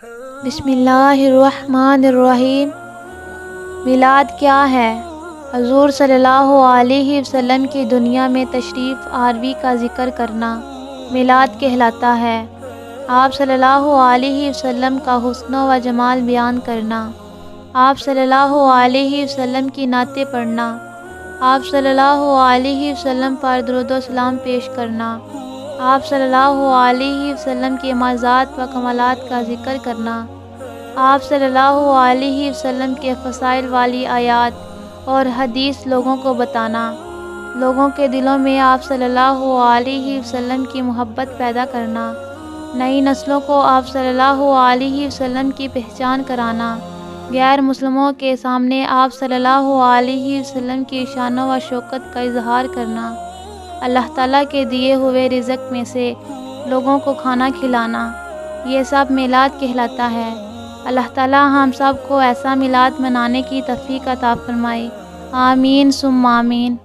بسم اللہ الرحمن الرحیم۔ میلاد کیا ہے؟ حضور صلی اللہ علیہ وسلم کی دنیا میں تشریف آوری کا ذکر کرنا میلاد کہلاتا ہے۔ آپ صلی اللہ علیہ وسلم کا حسن و جمال بیان کرنا، آپ صلی اللہ علیہ وسلم کی نعتیں پڑھنا، آپ صلی اللہ علیہ وسلم پر درود و سلام پیش کرنا، آپ صلی اللہ علیہ وسلم کے معجزات و کمالات کا ذکر کرنا، آپ صلی اللہ علیہ وسلم کے فضائل والی آیات اور حدیث لوگوں کو بتانا، لوگوں کے دلوں میں آپ صلی اللہ علیہ وسلم کی محبت پیدا کرنا، نئی نسلوں کو آپ صلی اللہ علیہ وسلم کی پہچان کرانا، غیر مسلموں کے سامنے آپ صلی اللہ علیہ وسلم کی شان و شوکت کا اظہار کرنا، اللہ تعالیٰ کے دیے ہوئے رزق میں سے لوگوں کو کھانا کھلانا، یہ سب میلاد کہلاتا ہے۔ اللہ تعالیٰ ہم سب کو ایسا میلاد منانے کی توفیق عطا فرمائے، آمین ثم آمین۔